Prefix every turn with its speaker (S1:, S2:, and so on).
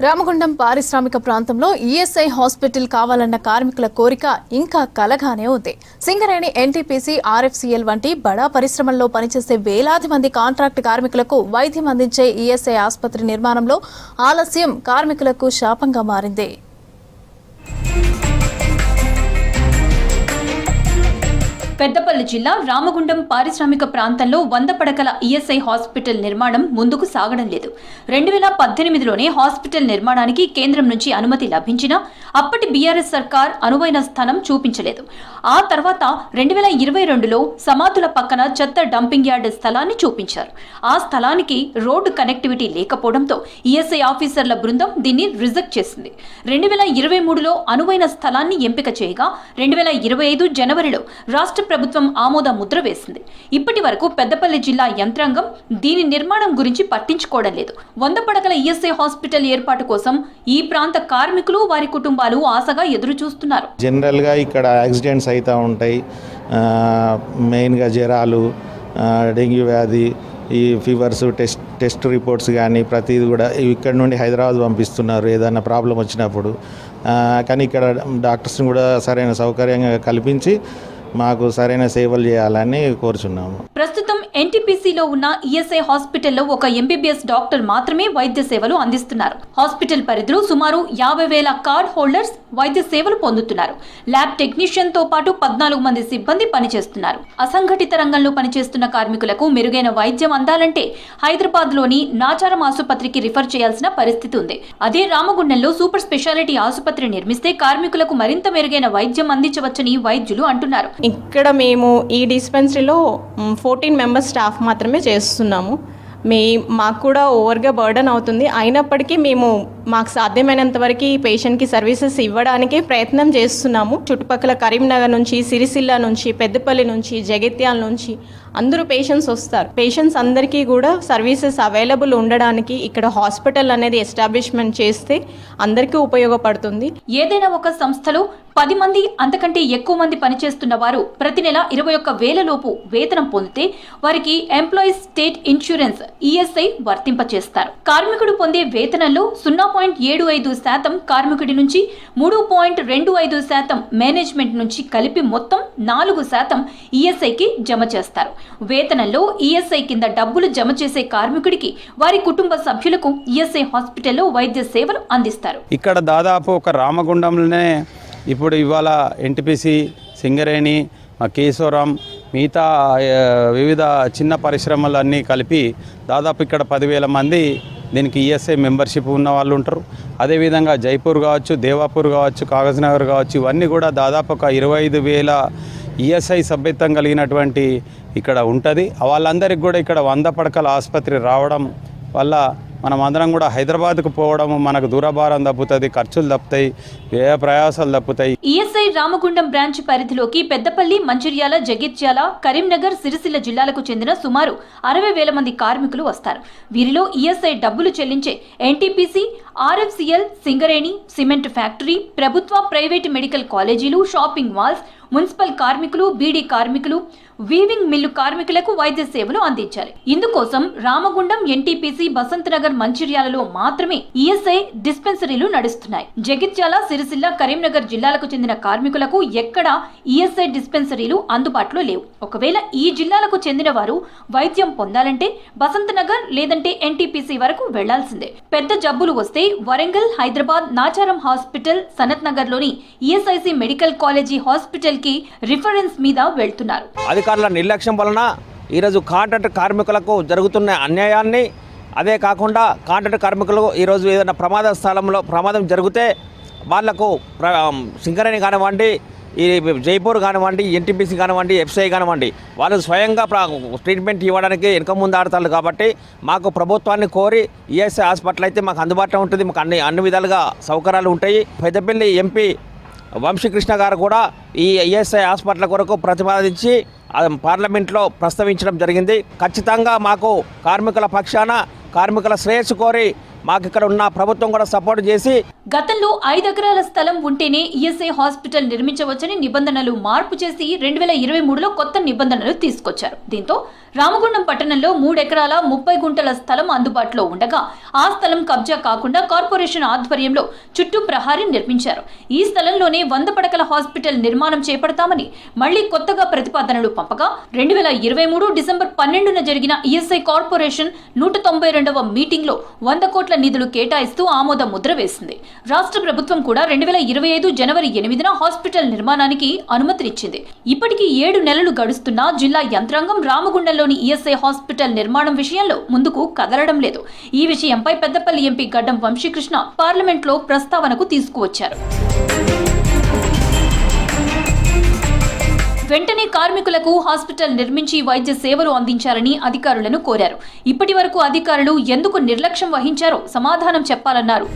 S1: రామగుండం పారిశ్రామిక ప్రాంతంలో ESI hospital కావాలన్న కార్మికుల కోరిక ఇంకా కలగానే ఉంది. సింగరేణి, ఎన్టీపీసీ, ఆర్ఎఫ్సీఎల్ వంటి బడా పరిశ్రమల్లో పనిచేసే వేలాది మంది కాంట్రాక్ట్ కార్మికులకు వైద్యం అందించే ఈఎస్ఐ ఆసుపత్రి నిర్మాణంలో ఆలస్యం కార్మికులకు శాపంగా మారింది.
S2: పెద్దపల్లి జిల్లా రామగుండం పారిశ్రామిక ప్రాంతంలో 100 పడకల ఈఎస్ఐ హాస్పిటల్ నిర్మాణం ముందుకు సాగడం లేదు. 2018లోనే హాస్పిటల్ నిర్మాణానికి కేంద్రం నుంచి అనుమతి లభించినా అప్పటి బీఆర్ఎస్ సర్కార్ అనువైన స్థలం చూపించలేదు. ఆ తర్వాత 2022లో సమాధుల పక్కన చెత్త డంపింగ్ యార్డ్ స్థలాన్ని చూపించారు. ఆ స్థలానికి రోడ్డు కనెక్టివిటీ లేకపోవడంతో ఈఎస్ఐ ఆఫీసర్ల బృందం దీన్ని రిజెక్ట్ చేసింది. 2023లో అనువైన స్థలాన్ని ఎంపిక చేయగా 2025 జనవరిలో రాష్ట్ర ప్రభుత్వం ఆమోద ముద్ర వేసింది. ఇప్పటి వరకు పెద్దపల్లి జిల్లా యంత్రాంగం దీని నిర్మాణం గురించి పట్టించుకోవడం లేదు. 100 పడకల ఈఎస్ఐ హాస్పిటల్ ఏర్పాటు కోసం ఈ ప్రాంత కార్మికులు, వారి కుటుంబాలు ఆశగా ఎదురు చూస్తున్నారు.
S3: జనరల్ గా ఇక్కడ యాక్సిడెంట్స్ అవుతూ ఉంటాయి. మెయిన్గా జ్వరాలు, డెంగ్యూ వ్యాధి, ఈ ఫీవర్స్, టెస్ట్ రిపోర్ట్స్ కానీ ప్రతిదీ కూడా ఇక్కడ నుండి హైదరాబాద్ పంపిస్తున్నారు ఏదైనా ప్రాబ్లం వచ్చినప్పుడు. కానీ ఇక్కడ డాక్టర్స్ని కూడా సరైన సౌకర్యంగా కల్పించి మాకు సరైన సేవలు చేయాలని కోరుచున్నాము.
S2: ప్రస్తుతం ఎన్టీపీసీలో ఉన్న ఈఎస్ఐ హాస్పిటల్లో ఒక ఎంబీబీఎస్ డాక్టర్ మాత్రమే వైద్య సేవలు అందిస్తున్నారు. హాస్పిటల్ పరిధిలో సుమారు 50,000 కార్డ్ హోల్డర్స్ వైద్య సేవలు పొందుతున్నారు. ల్యాబ్ టెక్నీషియన్ తో పాటు 14 మంది సిబ్బంది పనిచేస్తున్నారు. అసంఘటిత రంగంలో పనిచేస్తున్న కార్మికులకు మెరుగైన వైద్యం అందాలంటే హైదరాబాద్ లోని నాచారం ఆసుపత్రికి రిఫర్ చేయాల్సిన పరిస్థితి ఉంది. అదే రామగుండంలో సూపర్ స్పెషాలిటీ ఆసుపత్రి నిర్మిస్తే కార్మికులకు మరింత మెరుగైన వైద్యం అందించవచ్చని వైద్యులు అంటున్నారు.
S4: ఇక్కడ మేము ఈ డిస్పెన్సరీలో 14 మెంబర్స్ స్టాఫ్ మాత్రమే చేస్తున్నాము. మాకు కూడా ఓవర్గా బర్డన్ అవుతుంది. అయినప్పటికీ మాకు సాధ్యమైనంత వరకు పేషెంట్కి సర్వీసెస్ ఇవ్వడానికి ప్రయత్నం చేస్తున్నాము. చుట్టుపక్కల కరీంనగర్ నుంచి, సిరిసిల్ల నుంచి, పెద్దపల్లి నుంచి, జగిత్యాల నుంచి అందరూ పేషెంట్స్ వస్తారు. పేషెంట్స్ అందరికీ కూడా సర్వీసెస్ అవైలబుల్ ఉండడానికి ఇక్కడ హాస్పిటల్ అనేది ఎస్టాబ్లిష్మెంట్ చేస్తే అందరికీ ఉపయోగపడుతుంది.
S2: ఏదైనా ఒక సంస్థలో 10 మంది అంతకంటే ఎక్కువ మంది పనిచేస్తున్న వారు ప్రతి నెల 21,000 లోపు వేతనం పొందితే వారికి ఎంప్లాయీస్ స్టేట్ ఇన్సూరెన్స్ ఈఎస్ఐ వర్తింపచేస్తారు. కార్మికుడు పొందే వేతనంలో 0.75% కార్మికుడి నుంచి, 3.25% మేనేజ్మెంట్ నుంచి కలిపి మొత్తం 4% ఈఎస్ఐకి జమ చేస్తారు. వేతనంలో ఈఎస్ఐ కింద డబ్బులు జమ చేసే కార్మికుడికి, వారి కుటుంబ సభ్యులకు ఈఎస్ఐ హాస్పిటల్లో వైద్య సేవలు అందిస్తారు.
S5: ఇక్కడ దాదాపు ఒక రామగుండంలోనే ఇప్పుడు ఇవాళ ఎన్టీపీసీ, సింగరేణి, కేశవరం, మిగతా వివిధ చిన్న పరిశ్రమలన్నీ కలిపి దాదాపు ఇక్కడ 10,000 మంది దీనికి ఈఎస్ఐ మెంబర్షిప్ ఉన్న వాళ్ళు ఉంటారు. అదేవిధంగా జైపూర్ కావచ్చు, దేవాపూర్ కావచ్చు, కాగజ్నగర్ కావచ్చు, ఇవన్నీ కూడా దాదాపు ఒక 25,000 ఈఎస్ఐ సభ్యత్వం కలిగినటువంటి ఇక్కడ ఉంటుంది. వాళ్ళందరికీ కూడా ఇక్కడ 100 పడకల ఆసుపత్రి రావడం వల్ల మనం అందరం కూడా హైదరాబాద్కు పోవడం మనకు దూరభారం తప్పుతుంది, ఖర్చులు తప్పుతాయి, వ్యయ ప్రయాసాలు తప్పుతాయి.
S2: ఈఎస్ఐ రామగుండం బ్రాంచ్ పరిధిలోకి పెద్దపల్లి, మంచిర్యాల, జగిత్యాల, కరీంనగర్, సిరిసిల్ల జిల్లాలకు చెందిన సుమారు 60,000 మంది కార్మికులు వస్తారు. వీరిలో ఈఎస్ఐ డబ్బులు చెల్లించే NTPC, RFCL, Singareni, cement factory, ప్రభుత్వ, ప్రైవేటు మెడికల్ కాలేజీలు, షాపింగ్ మాల్స్, మున్సిపల్ కార్మికులు, బీడీ కార్మికులు, వీవింగ్ మిల్లు కార్మికులకు వైద్య సేవలు అందించాలి. ఇందుకోసం రామగుండం, ఎన్టీపీసీ, బసంత్ నగర్, మంచిర్యాలలో మాత్రమే ఈఎస్ఐ డిస్పెన్సరీలు నడుస్తున్నాయి. జగిత్యాల, సిరిసిల్ల, కరీంనగర్ జిల్లాలకు చెందిన కార్మికులకు ఎక్కడా ఈఎస్ఐ డిస్పెన్సరీలు అందుబాటులో లేవు. ఒకవేళ ఈ జిల్లాలకు చెందిన వారు వైద్యం పొందాలంటే బసంత్ నగర్ లేదంటే ఎన్టీపీసీ వరకు వెళ్లాల్సిందే. పెద్ద జబ్బులు వస్తే వరంగల్, హైదరాబాద్, నాచారం హాస్పిటల్, సనత్ నగర్ లోని ఈఎస్ఐసి మెడికల్ కాలేజీ హాస్పిటల్ కి రిఫరెన్స్ మీద వెళ్తున్నారు.
S6: అధికారుల నిర్లక్ష్యం వలన ఈరోజు కాంట్రాక్ట్ కార్మికులకు జరుగుతున్న అన్యాయాన్ని, అదే కాకుండా కాంట్రాక్ట్ కార్మికులు ఈరోజు ఏదైనా ప్రమాద స్థలంలో ప్రమాదం జరిగితే వాళ్లకు సింగరేణి కానివ్వండి, ఈ జైపూర్ కానివ్వండి, ఎన్టీపీసీ కానివ్వండి, ఎఫ్సీఐ కానివ్వండి, వాళ్ళు స్వయంగా ట్రీట్మెంట్ ఇవ్వడానికి వెనుక ముందు ఆడతారు. కాబట్టి మాకు ప్రభుత్వాన్ని కోరి ఈఎస్ఐ హాస్పిటల్ అయితే మాకు అందుబాటులో ఉంటుంది. మాకు అన్ని విధాలుగా సౌకర్యాలు ఉంటాయి. పెద్దపల్లి ఎంపీ వంశీకృష్ణ గారు కూడా ఈ ఈఎస్ఐ హాస్పిటల్ కొరకు ప్రతిపాదించి పార్లమెంట్లో ప్రస్తావించడం జరిగింది. ఖచ్చితంగా మాకు కార్మికుల పక్షాన, కార్మికుల శ్రేయస్సు కోరి మాకు ఇక్కడ ఉన్న ప్రభుత్వం కూడా సపోర్ట్ చేసి,
S2: గతంలో 5 ఎకరాల స్థలం ఉంటేనే ఈఎస్ఐ హాస్పిటల్ నిర్మించవచ్చని నిబంధనలు మార్పు చేసి 2023లో కొత్త నిబంధనలు తీసుకొచ్చారు. దీంతో రామగుండం పట్టణంలో 3 ఎకరాల 30 గుంటల స్థలం అందుబాటులో ఉండగా ఆ స్థలం కబ్జా కాకుండా కార్పొరేషన్ ఆధ్వర్యంలో చుట్టూ ప్రహారీ నిర్మించారు. ఈ స్థలంలోనే 100 పడకల హాస్పిటల్ నిర్మాణం చేపడతామని మళ్లీ కొత్తగా ప్రతిపాదనలు పంపగా 2023 డిసెంబర్ 12న జరిగిన ఈఎస్ఐ కార్పొరేషన్ 192వ మీటింగ్ లో 100 కోట్ల నిధులు కేటాయిస్తూ ఆమోద ముద్ర వేసింది. రాష్ట్ర ప్రభుత్వం కూడా 2025 జనవరి 8న హాస్పిటల్ నిర్మాణానికి అనుమతినిచ్చింది. ఇప్పటికీ 7 నెలలు గడుస్తున్నా జిల్లా యంత్రాంగం రామగుండంలోని ఈఎస్ఐ హాస్పిటల్ నిర్మాణం విషయంలో ముందుకు కదలడం లేదు. ఈ విషయంపై పెద్దపల్లి ఎంపీ గడ్డం వంశీకృష్ణ పార్లమెంట్లో ప్రస్తావనకు తీసుకువచ్చారు. వెంటనే కార్మికులకు హాస్పిటల్ నిర్మించి వైద్య సేవలు అందించాలని అధికారులను కోరారు. ఇప్పటి వరకు అధికారులు ఎందుకు నిర్లక్ష్యం వహించారో సమాధానం చెప్పాలన్నారు.